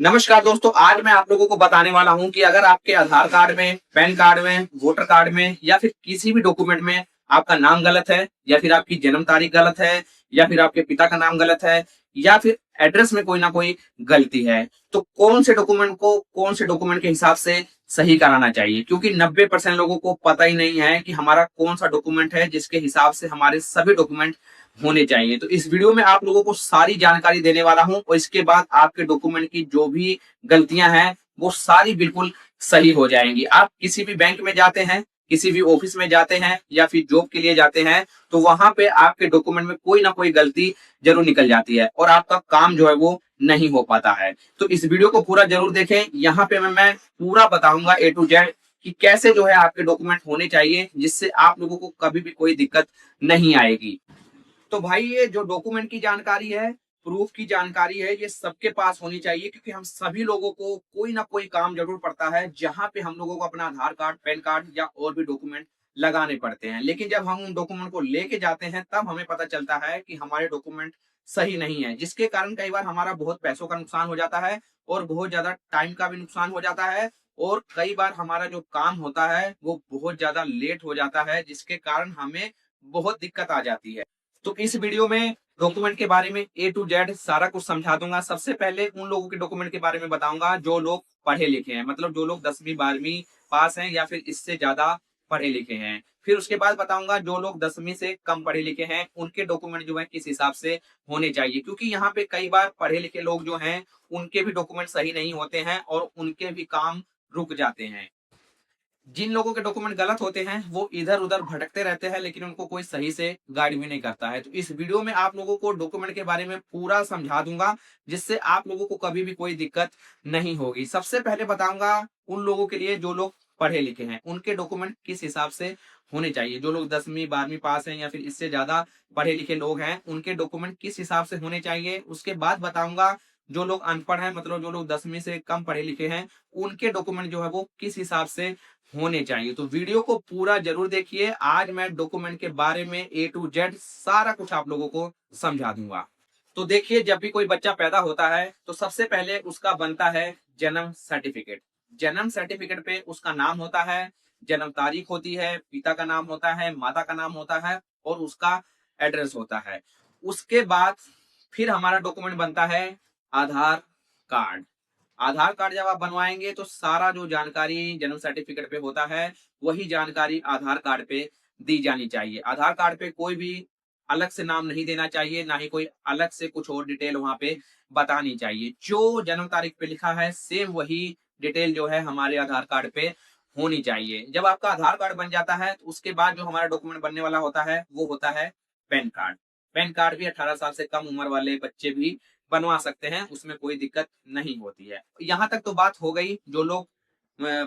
नमस्कार दोस्तों, आज मैं आप लोगों को बताने वाला हूं कि अगर आपके आधार कार्ड में, पैन कार्ड में, वोटर कार्ड में या फिर किसी भी डॉक्यूमेंट में आपका नाम गलत है या फिर आपकी जन्म तारीख गलत है या फिर आपके पिता का नाम गलत है या फिर एड्रेस में कोई ना कोई गलती है, तो कौन से डॉक्यूमेंट के हिसाब से सही कराना चाहिए। क्योंकि 90% लोगों को पता ही नहीं है कि हमारा कौन सा डॉक्यूमेंट है जिसके हिसाब से हमारे सभी डॉक्यूमेंट होने चाहिए। तो इस वीडियो में आप लोगों को सारी जानकारी देने वाला हूं और इसके बाद आपके डॉक्यूमेंट की जो भी गलतियां हैं वो सारी बिल्कुल सही हो जाएंगी। आप किसी भी बैंक में जाते हैं, किसी भी ऑफिस में जाते हैं या फिर जॉब के लिए जाते हैं, तो वहां पे आपके डॉक्यूमेंट में कोई ना कोई गलती जरूर निकल जाती है और आपका काम जो है वो नहीं हो पाता है। तो इस वीडियो को पूरा जरूर देखें। यहाँ पे मैं पूरा बताऊंगा ए टू जेड कि कैसे जो है आपके डॉक्यूमेंट होने चाहिए जिससे आप लोगों को कभी भी कोई दिक्कत नहीं आएगी। तो भाई ये जो डॉक्यूमेंट की जानकारी है, प्रूफ की जानकारी है, ये सबके पास होनी चाहिए क्योंकि हम सभी लोगों को कोई ना कोई काम जरूर पड़ता है जहां पे हम लोगों को अपना आधार कार्ड, पैन कार्ड या और भी डॉक्यूमेंट लगाने पड़ते हैं। लेकिन जब हम उन डॉक्यूमेंट को लेके जाते हैं तब हमें पता चलता है कि हमारे डॉक्यूमेंट सही नहीं है, जिसके कारण कई बार हमारा बहुत पैसों का नुकसान हो जाता है और बहुत ज्यादा टाइम का भी नुकसान हो जाता है और कई बार हमारा जो काम होता है वो बहुत ज्यादा लेट हो जाता है, जिसके कारण हमें बहुत दिक्कत आ जाती है। तो इस वीडियो में डॉक्यूमेंट के बारे में ए टू जेड सारा कुछ समझा दूंगा। सबसे पहले उन लोगों के डॉक्यूमेंट के बारे में बताऊंगा जो लोग पढ़े लिखे हैं, मतलब जो लोग 10वीं 12वीं पास हैं या फिर इससे ज्यादा पढ़े लिखे हैं। फिर उसके बाद बताऊंगा जो लोग 10वीं से कम पढ़े लिखे हैं उनके डॉक्यूमेंट जो है किस हिसाब से होने चाहिए, क्योंकि यहाँ पे कई बार पढ़े लिखे लोग जो हैं उनके भी डॉक्यूमेंट सही नहीं होते हैं और उनके भी काम रुक जाते हैं। जिन लोगों के डॉक्यूमेंट गलत होते हैं वो इधर उधर भटकते रहते हैं लेकिन उनको कोई सही से गाइड भी नहीं करता है। तो इस वीडियो में आप लोगों को डॉक्यूमेंट के बारे में पूरा समझा दूंगा जिससे आप लोगों को कभी भी कोई दिक्कत नहीं होगी। सबसे पहले बताऊंगा उन लोगों के लिए जो लोग पढ़े लिखे हैं उनके डॉक्यूमेंट किस हिसाब से होने चाहिए। जो लोग 10वीं 12वीं पास हैं या फिर इससे ज्यादा पढ़े लिखे लोग हैं उनके डॉक्यूमेंट किस हिसाब से होने चाहिए। उसके बाद बताऊंगा जो लोग अनपढ़ हैं, मतलब जो लोग 10वीं से कम पढ़े लिखे हैं, उनके डॉक्यूमेंट जो है वो किस हिसाब से होने चाहिए। तो वीडियो को पूरा जरूर देखिए। आज मैं डॉक्यूमेंट के बारे में ए टू जेड सारा कुछ आप लोगों को समझा दूंगा। तो देखिए, जब भी कोई बच्चा पैदा होता है तो सबसे पहले उसका बनता है जन्म सर्टिफिकेट। जन्म सर्टिफिकेट पे उसका नाम होता है, जन्म तारीख होती है, पिता का नाम होता है, माता का नाम होता है और उसका एड्रेस होता है। उसके बाद फिर हमारा डॉक्यूमेंट बनता है आधार कार्ड। आधार कार्ड जब आप बनवाएंगे तो सारा जो जानकारी जन्म सर्टिफिकेट पे होता है वही जानकारी आधार कार्ड पे दी जानी चाहिए। आधार कार्ड पे कोई भी अलग से नाम नहीं देना चाहिए, ना ही कोई अलग से कुछ और डिटेल वहां पे बतानी चाहिए। जो जन्म तारीख पे लिखा है सेम वही डिटेल जो है हमारे आधार कार्ड पे होनी चाहिए। जब आपका आधार कार्ड बन जाता है तो उसके बाद जो हमारा डॉक्यूमेंट बनने वाला होता है वो होता है पैन कार्ड। पैन कार्ड भी 18 साल से कम उम्र वाले बच्चे भी बनवा सकते हैं, उसमें कोई दिक्कत नहीं होती है। यहाँ तक तो बात हो गई जो लोग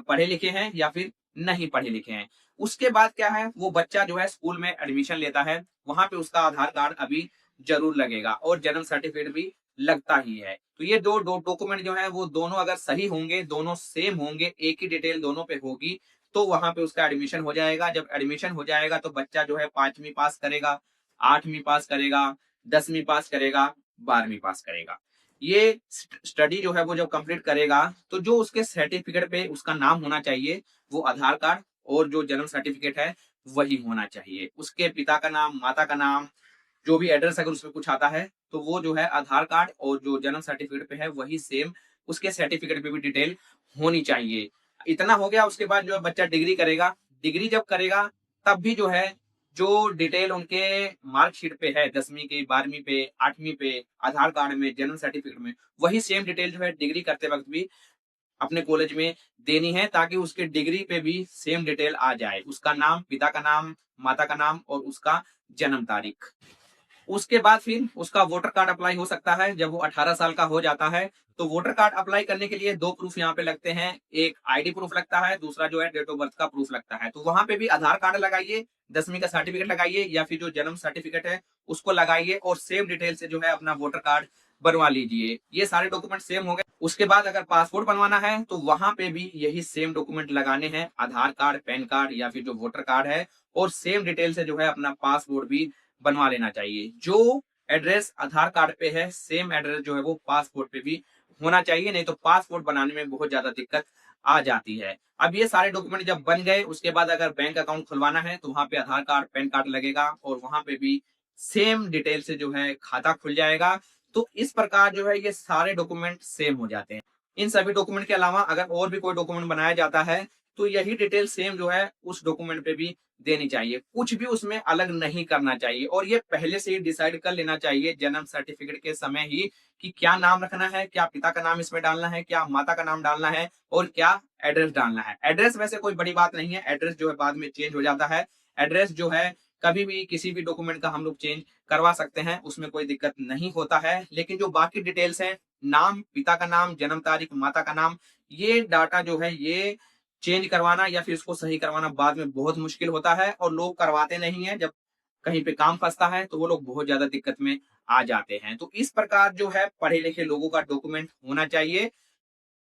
पढ़े लिखे हैं या फिर नहीं पढ़े लिखे हैं। उसके बाद क्या है, वो बच्चा जो है स्कूल में एडमिशन लेता है, वहां पे उसका आधार कार्ड अभी जरूर लगेगा और जन्म सर्टिफिकेट भी लगता ही है। तो ये दो डॉक्यूमेंट जो है वो दोनों अगर सही होंगे, दोनों सेम होंगे, एक ही डिटेल दोनों पे होगी, तो वहां पे उसका एडमिशन हो जाएगा। जब एडमिशन हो जाएगा तो बच्चा जो है 5वीं पास करेगा, 8वीं पास करेगा, 10वीं पास करेगा, 12वीं पास करेगा। ये स्टडी जो है वो जब कंप्लीट करेगा तो जो उसके सर्टिफिकेट पे उसका नाम होना चाहिए वो आधार कार्ड और जो जन्म सर्टिफिकेट है वही होना चाहिए। उसके पिता का नाम, माता का नाम, जो भी एड्रेस अगर उसमें कुछ आता है तो वो जो है आधार कार्ड और जो जन्म सर्टिफिकेट पे है वही सेम उसके सर्टिफिकेट पे भी डिटेल होनी चाहिए। इतना हो गया। उसके बाद जो है बच्चा डिग्री करेगा। डिग्री जब करेगा तब भी जो है जो डिटेल उनके मार्कशीट पे है, 10वीं के, 12वीं पे, 8वीं पे, आधार कार्ड में, जन्म सर्टिफिकेट में, वही सेम डिटेल जो है डिग्री करते वक्त भी अपने कॉलेज में देनी है ताकि उसके डिग्री पे भी सेम डिटेल आ जाए। उसका नाम, पिता का नाम, माता का नाम और उसका जन्म तारीख। उसके बाद फिर उसका वोटर कार्ड अप्लाई हो सकता है जब वो 18 साल का हो जाता है। तो वोटर कार्ड अप्लाई करने के लिए दो प्रूफ यहाँ पे लगते हैं। एक आईडी प्रूफ लगता है, दूसरा जो है डेट ऑफ बर्थ का प्रूफ लगता है। तो वहां पे भी आधार कार्ड लगाइए, 10वीं का सर्टिफिकेट लगाइए या फिर जो जन्म सर्टिफिकेट है उसको लगाइए और सेम डिटेल से जो है अपना वोटर कार्ड बनवा लीजिए। ये सारे डॉक्यूमेंट सेम हो गए। उसके बाद अगर पासपोर्ट बनवाना है तो वहां पे भी यही सेम डॉक्यूमेंट लगाने हैं, आधार कार्ड, पैन कार्ड या फिर जो वोटर कार्ड है, और सेम डिटेल से जो है अपना पासपोर्ट भी बनवा लेना चाहिए। जो एड्रेस आधार कार्ड पे है सेम एड्रेस जो है वो पासपोर्ट पे भी होना चाहिए, नहीं तो पासपोर्ट बनाने में बहुत ज्यादा दिक्कत आ जाती है। अब ये सारे डॉक्यूमेंट जब बन गए, उसके बाद अगर बैंक अकाउंट खुलवाना है तो वहां पे आधार कार्ड, पैन कार्ड लगेगा और वहां पे भी सेम डिटेल से जो है खाता खुल जाएगा। तो इस प्रकार जो है ये सारे डॉक्यूमेंट सेम हो जाते हैं। इन सभी डॉक्यूमेंट के अलावा अगर और भी कोई डॉक्यूमेंट बनाया जाता है तो यही डिटेल सेम जो है उस डॉक्यूमेंट पे भी देनी चाहिए, कुछ भी उसमें अलग नहीं करना चाहिए। और ये पहले से ही डिसाइड कर लेना चाहिए जन्म सर्टिफिकेट के समय ही कि क्या नाम रखना है, क्या पिता का नाम इसमें डालना है, क्या माता का नाम डालना है और क्या एड्रेस डालना है। एड्रेस वैसे कोई बड़ी बात नहीं है, एड्रेस जो है बाद में चेंज हो जाता है। एड्रेस जो है कभी भी किसी भी डॉक्यूमेंट का हम लोग चेंज करवा सकते हैं, उसमें कोई दिक्कत नहीं होता है। लेकिन जो बाकी डिटेल्स हैं, नाम, पिता का नाम, जन्म तारीख, माता का नाम, ये डाटा जो है ये चेंज करवाना या फिर इसको सही करवाना बाद में बहुत मुश्किल होता है और लोग करवाते नहीं है। जब कहीं पे काम फंसता है तो वो लोग बहुत ज्यादा दिक्कत में आ जाते हैं। तो इस प्रकार जो है पढ़े लिखे लोगों का डॉक्यूमेंट होना चाहिए।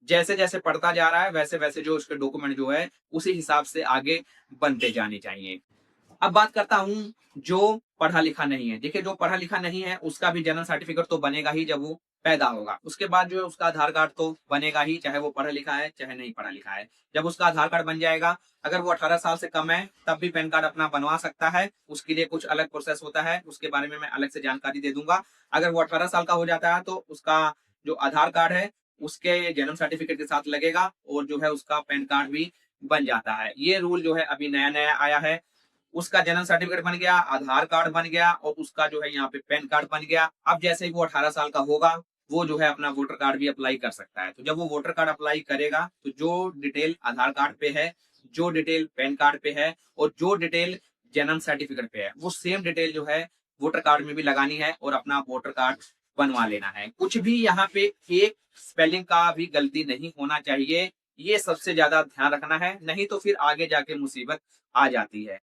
जैसे जैसे पढ़ता जा रहा है वैसे वैसे जो उसके डॉक्यूमेंट जो है उसी हिसाब से आगे बनते जाने चाहिए। अब बात करता हूँ जो पढ़ा लिखा नहीं है। देखिए, जो पढ़ा लिखा नहीं है उसका भी जन्म सर्टिफिकेट तो बनेगा ही जब वो पैदा होगा। उसके बाद जो है उसका आधार कार्ड तो बनेगा ही, चाहे वो पढ़ा लिखा है चाहे नहीं पढ़ा लिखा है। जब उसका आधार कार्ड बन जाएगा, अगर वो 18 साल से कम है तब भी पैन कार्ड अपना बनवा सकता है। उसके लिए कुछ अलग प्रोसेस होता है, उसके बारे में मैं अलग से जानकारी दे दूंगा। अगर वो 18 साल का हो जाता है तो उसका जो आधार कार्ड है उसके जन्म सर्टिफिकेट के साथ लगेगा और जो है उसका पैन कार्ड भी बन जाता है। ये रूल जो है अभी नया नया आया है। उसका जन्म सर्टिफिकेट बन गया, आधार कार्ड बन गया और उसका जो है यहाँ पे पैन कार्ड बन गया। अब जैसे ही वो 18 साल का होगा वो जो है अपना वोटर कार्ड भी अप्लाई कर सकता है। तो जब वो वोटर कार्ड अप्लाई करेगा तो जो डिटेल आधार कार्ड पे है, जो डिटेल पैन कार्ड पे है और जो डिटेल जन्म सर्टिफिकेट पे है वो सेम डिटेल जो है वोटर कार्ड में भी लगानी है और अपना वोटर कार्ड बनवा लेना है। कुछ भी यहाँ पे एक स्पेलिंग का भी गलती नहीं होना चाहिए, ये सबसे ज्यादा ध्यान रखना है, नहीं तो फिर आगे जाके मुसीबत आ जाती है।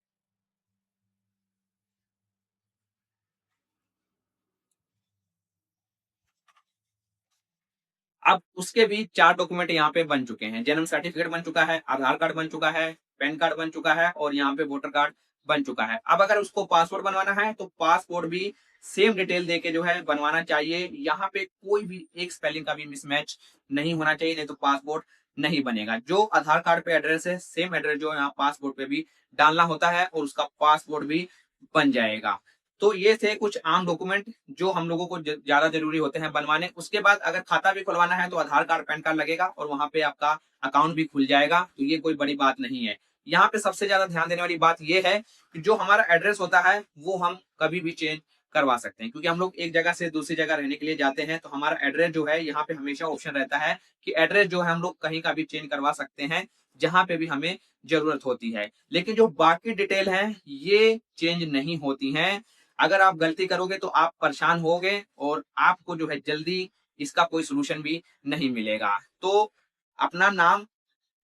अब उसके भी 4 डॉक्यूमेंट यहाँ पे बन चुके हैं। जन्म सर्टिफिकेट बन चुका है, आधार कार्ड बन चुका है, पैन कार्ड बन चुका है और यहाँ पे वोटर कार्ड बन चुका है। अब अगर उसको पासपोर्ट बनवाना है तो पासपोर्ट भी सेम डिटेल देके जो है बनवाना चाहिए। यहाँ पे कोई भी एक स्पेलिंग का भी मिसमैच नहीं होना चाहिए, नहीं तो पासपोर्ट नहीं बनेगा। जो आधार कार्ड पे एड्रेस है सेम एड्रेस जो यहाँ पासपोर्ट पे भी डालना होता है और उसका पासपोर्ट भी बन जाएगा। तो ये थे कुछ आम डॉक्यूमेंट जो हम लोगों को ज्यादा जरूरी होते हैं बनवाने। उसके बाद अगर खाता भी खुलवाना है तो आधार कार्ड, पैन कार्ड लगेगा और वहां पे आपका अकाउंट भी खुल जाएगा। तो ये कोई बड़ी बात नहीं है। यहाँ पे सबसे ज्यादा ध्यान देने वाली बात ये है कि जो हमारा एड्रेस होता है वो हम कभी भी चेंज करवा सकते हैं, क्योंकि हम लोग एक जगह से दूसरी जगह रहने के लिए जाते हैं तो हमारा एड्रेस जो है यहाँ पे हमेशा ऑप्शन रहता है कि एड्रेस जो है हम लोग कहीं का भी चेंज करवा सकते हैं जहां पे भी हमें जरूरत होती है। लेकिन जो बाकी डिटेल है ये चेंज नहीं होती हैं। अगर आप गलती करोगे तो आप परेशान होगे और आपको जो है जल्दी इसका कोई सलूशन भी नहीं मिलेगा। तो अपना नाम,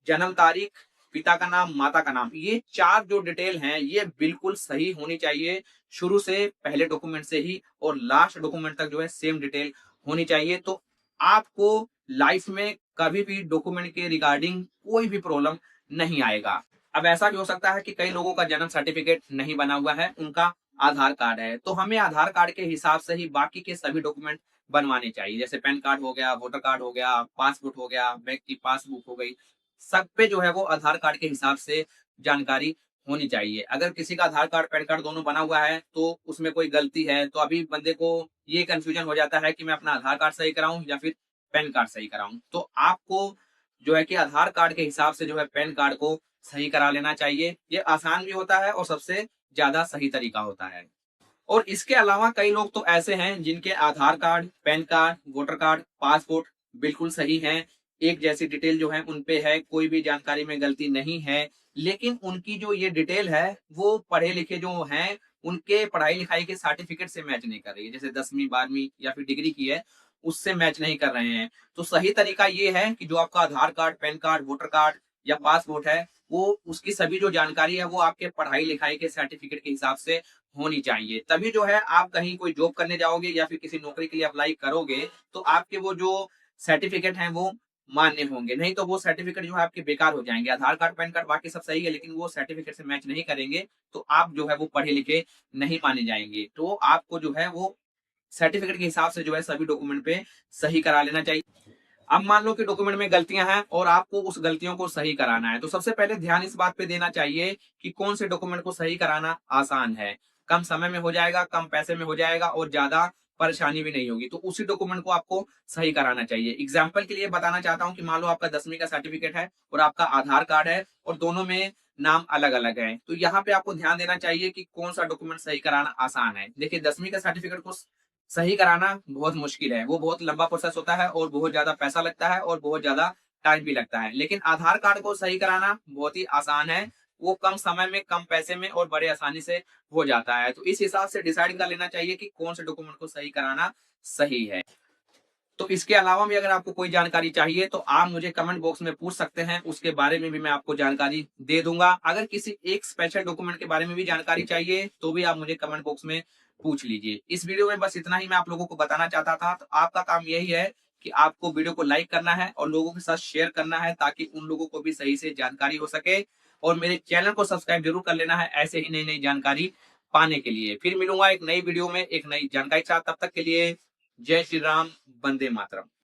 जन्म तारीख, पिता का नाम, माता का नाम, ये 4 जो डिटेल हैं ये बिल्कुल सही होनी चाहिए। शुरू से पहले डॉक्यूमेंट से ही और लास्ट डॉक्यूमेंट तक जो है सेम डिटेल होनी चाहिए। तो आपको लाइफ में कभी भी डॉक्यूमेंट के रिगार्डिंग कोई भी प्रॉब्लम नहीं आएगा। अब ऐसा भी हो सकता है कि कई लोगों का जन्म सर्टिफिकेट नहीं बना हुआ है, उनका आधार कार्ड है, तो हमें आधार कार्ड के हिसाब से ही बाकी के सभी डॉक्यूमेंट बनवाने चाहिए। जैसे पैन कार्ड हो गया, वोटर कार्ड हो गया, पासपोर्ट हो गया, बैंक की पासबुक हो गई, सब पे जो है वो आधार कार्ड के हिसाब से जानकारी होनी चाहिए। अगर किसी का आधार कार्ड, पैन कार्ड दोनों बना हुआ है तो उसमें कोई गलती है तो अभी बंदे को ये कंफ्यूजन हो जाता है कि मैं अपना आधार कार्ड सही कराऊं या फिर पैन कार्ड सही कराऊं। तो आपको जो है कि आधार कार्ड के हिसाब से जो है पैन कार्ड को सही करा लेना चाहिए। ये आसान भी होता है और सबसे ज्यादा सही तरीका होता है। और इसके अलावा कई लोग तो ऐसे हैं जिनके Aadhaar card, PAN card, voter card, passport बिल्कुल सही हैं, एक जैसी डिटेल जो है उनपे है, कोई भी जानकारी में गलती नहीं है। लेकिन उनकी जो ये डिटेल है वो पढ़े लिखे जो हैं उनके पढ़ाई लिखाई के सर्टिफिकेट से मैच नहीं कर रही है। जैसे 10वीं 12वीं या फिर डिग्री की है उससे मैच नहीं कर रहे हैं। तो सही तरीका ये है कि जो आपका Aadhaar card, PAN card, voter card या पासपोर्ट है वो उसकी सभी जो जानकारी है वो आपके पढ़ाई लिखाई के सर्टिफिकेट के हिसाब से होनी चाहिए। तभी जो है आप कहीं कोई जॉब करने जाओगे या फिर किसी नौकरी के लिए अप्लाई करोगे तो आपके वो जो सर्टिफिकेट हैं वो मान्य होंगे, नहीं तो वो सर्टिफिकेट जो है आपके बेकार हो जाएंगे। आधार कार्ड, पैन कार्ड बाकी सब सही है लेकिन वो सर्टिफिकेट से मैच नहीं करेंगे तो आप जो है वो पढ़े लिखे नहीं माने जाएंगे। तो आपको जो है वो सर्टिफिकेट के हिसाब से जो है सभी डॉक्यूमेंट पे सही करा लेना चाहिए। अब मान लो कि डॉक्यूमेंट में गलतियां हैं और आपको उस गलतियों को सही कराना है, तो सबसे पहले ध्यान इस बात पे देना चाहिए कि कौन से डॉक्यूमेंट को सही कराना आसान है, कम समय में हो जाएगा, कम पैसे में हो जाएगा और ज्यादा परेशानी भी नहीं होगी, तो उसी डॉक्यूमेंट को आपको सही कराना चाहिए। एग्जाम्पल के लिए बताना चाहता हूँ कि मान लो आपका 10वीं का सर्टिफिकेट है और आपका आधार कार्ड है और दोनों में नाम अलग अलग है, तो यहाँ पे आपको ध्यान देना चाहिए कि कौन सा डॉक्यूमेंट सही कराना आसान है। देखिए 10वीं का सर्टिफिकेट को सही कराना बहुत मुश्किल है, वो बहुत लंबा प्रोसेस होता है और बहुत ज्यादा पैसा लगता है और बहुत ज्यादा टाइम भी लगता है। लेकिन आधार कार्ड को सही कराना बहुत ही आसान है, वो कम समय में, कम पैसे में और बड़े आसानी से हो जाता है। तो इस हिसाब से डिसाइड कर लेना चाहिए कि कौन से डॉक्यूमेंट को सही कराना सही है। तो इसके अलावा भी अगर आपको कोई जानकारी चाहिए तो आप मुझे कमेंट बॉक्स में पूछ सकते हैं, उसके बारे में भी मैं आपको जानकारी दे दूंगा। अगर किसी एक स्पेशल डॉक्यूमेंट के बारे में भी जानकारी चाहिए तो भी आप मुझे कमेंट बॉक्स में पूछ लीजिए। इस वीडियो में बस इतना ही मैं आप लोगों को बताना चाहता था। तो आपका काम यही है कि आपको वीडियो को लाइक करना है और लोगों के साथ शेयर करना है ताकि उन लोगों को भी सही से जानकारी हो सके, और मेरे चैनल को सब्सक्राइब जरूर कर लेना है ऐसे ही नई नई जानकारी पाने के लिए। फिर मिलूंगा एक नई वीडियो में एक नई जानकारी के साथ, तब तक के लिए जय श्री राम, वंदे मातरम।